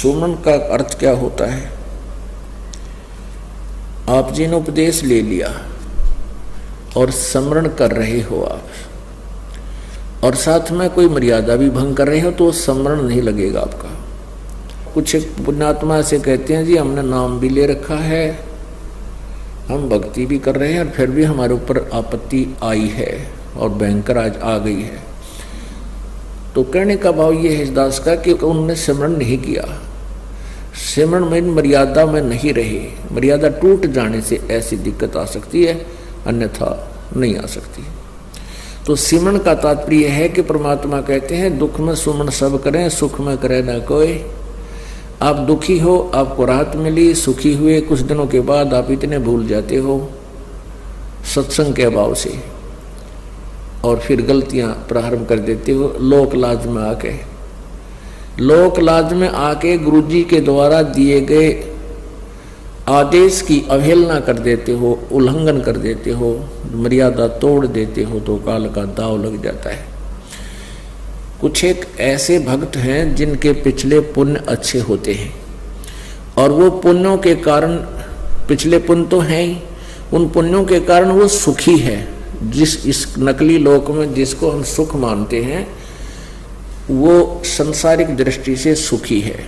सुमन का अर्थ क्या होता है? आप जिन उपदेश ले लिया और स्मरण कर रहे हो आप, और साथ में कोई मर्यादा भी भंग कर रहे हो तो स्मरण नहीं लगेगा आपका। कुछ एक पुण्यात्मा से कहते हैं जी हमने नाम भी ले रखा है, हम भक्ति भी कर रहे हैं और फिर भी हमारे ऊपर आपत्ति आई है और भयंकर आज आ गई है। तो कहने का भाव ये है इस दास का कि उन्होंने सिमरन नहीं किया, सिमरन में मर्यादा में नहीं रहे। मर्यादा टूट जाने से ऐसी दिक्कत आ सकती है, अन्यथा नहीं आ सकती। तो सिमरन का तात्पर्य है कि परमात्मा कहते हैं दुख में सुमन सब करें, सुख में करे ना कोई। आप दुखी हो, आपको राहत मिली, सुखी हुए, कुछ दिनों के बाद आप इतने भूल जाते हो सत्संग के अभाव से, और फिर गलतियां प्रारंभ कर देते हो लोक लाज में आके। लोक लाज में आके गुरुजी के द्वारा दिए गए आदेश की अवहेलना कर देते हो, उल्लंघन कर देते हो, मर्यादा तोड़ देते हो तो काल का दाव लग जाता है। कुछ एक ऐसे भक्त हैं जिनके पिछले पुण्य अच्छे होते हैं और वो पुण्यों के कारण, पिछले पुण्य तो हैं ही, उन पुण्यों के कारण वो सुखी है। जिस इस नकली लोक में जिसको हम सुख मानते हैं वो संसारिक दृष्टि से सुखी है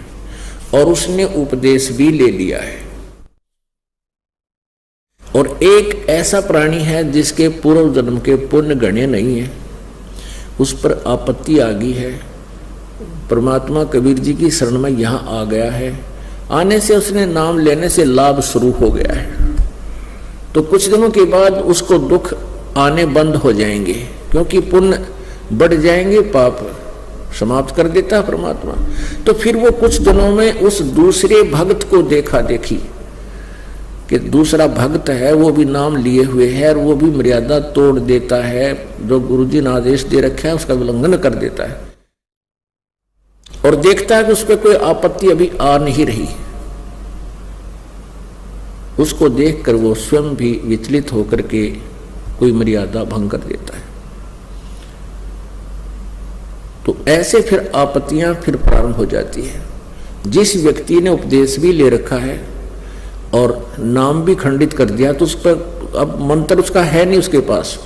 और उसने उपदेश भी ले लिया है। और एक ऐसा प्राणी है जिसके पूर्व जन्म के पुण्य गणे नहीं है, उस पर आपत्ति आ गई है। परमात्मा कबीर जी की शरण में यहाँ आ गया है, आने से उसने नाम लेने से लाभ शुरू हो गया है। तो कुछ दिनों के बाद उसको दुख आने बंद हो जाएंगे क्योंकि पुण्य बढ़ जाएंगे, पाप समाप्त कर देता है परमात्मा। तो फिर वो कुछ दिनों में उस दूसरे भक्त को देखा देखी कि दूसरा भक्त है, वो भी नाम लिए हुए है और वो भी मर्यादा तोड़ देता है, जो गुरुजी ने आदेश दे रखा है उसका उल्लंघन कर देता है, और देखता है कि उस पर कोई आपत्ति अभी आ नहीं रही। उसको देखकर वो स्वयं भी विचलित होकर के कोई मर्यादा भंग कर देता है। तो ऐसे फिर आपत्तियां फिर प्रारंभ हो जाती है। जिस व्यक्ति ने उपदेश भी ले रखा है और नाम भी खंडित कर दिया तो उस पर अब मंत्र उसका है नहीं उसके पास,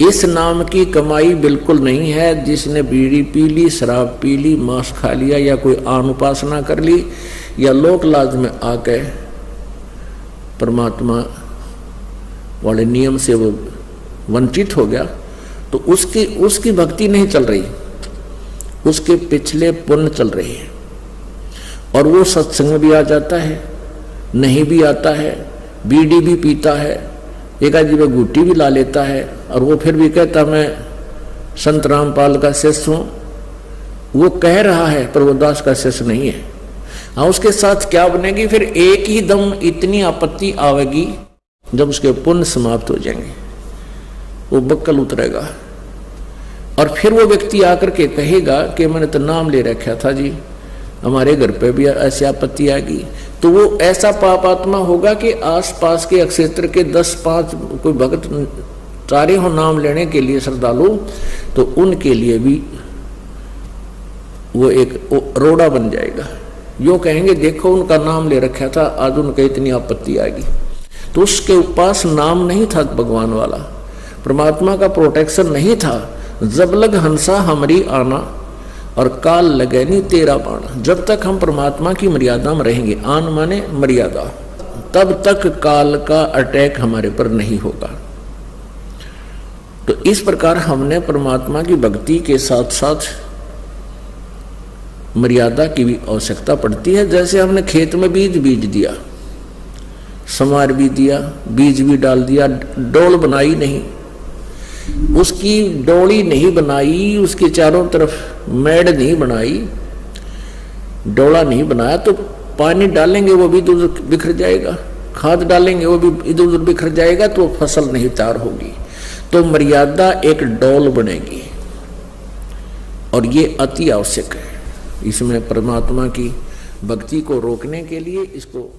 इस नाम की कमाई बिल्कुल नहीं है। जिसने बीड़ी पी ली, शराब पी ली, मांस खा लिया या कोई आन उपासना कर ली या लोक लाज में आके परमात्मा वाले नियम से वो वंचित हो गया, तो उसकी भक्ति नहीं चल रही, उसके पिछले पुण्य चल रही है। और वो सत्संग भी आ जाता है, नहीं भी आता है, बीड़ी भी पीता है, एक आदमी में गुट्टी भी ला लेता है, और वो फिर भी कहता मैं संत रामपाल का शिष्य हूँ। वो कह रहा है पर वो दास का शिष्य नहीं है। हाँ, उसके साथ क्या बनेगी? फिर एक ही दम इतनी आपत्ति आवेगी जब उसके पुण्य समाप्त हो जाएंगे, वो बक्कल उतरेगा और फिर वो व्यक्ति आकर के कहेगा कि मैंने तो नाम ले रखा था जी, हमारे घर पे भी ऐसी आपत्ति आ गई। तो वो ऐसा पापात्मा होगा कि आसपास के क्षेत्र के 10-5 कोई भक्त चारे हो नाम लेने के लिए श्रद्धालु, तो उनके लिए भी वो एक रोड़ा बन जाएगा। यो कहेंगे देखो उनका नाम ले रखा था, आज उनका इतनी आपत्ति आ गई। तो उसके पास नाम नहीं था भगवान वाला, परमात्मा का प्रोटेक्शन नहीं था। जब लग हंसा हमारी आना और काल लगे नहीं तेरा बाणा। जब तक हम परमात्मा की मर्यादा में रहेंगे, आन माने मर्यादा, तब तक काल का अटैक हमारे पर नहीं होगा। तो इस प्रकार हमने परमात्मा की भक्ति के साथ साथ मर्यादा की भी आवश्यकता पड़ती है। जैसे हमने खेत में बीज दिया, संवार भी दिया, बीज भी डाल दिया, डोल बनाई नहीं, उसकी डोली नहीं बनाई, उसके चारों तरफ मेड़ नहीं बनाई, डोला नहीं बनाया, तो पानी डालेंगे वो भी इधर उधर बिखर जाएगा, खाद डालेंगे वो भी इधर उधर बिखर जाएगा, तो फसल नहीं तैयार होगी। तो मर्यादा एक डोल बनेगी और ये अति आवश्यक है। इसमें परमात्मा की भक्ति को रोकने के लिए इसको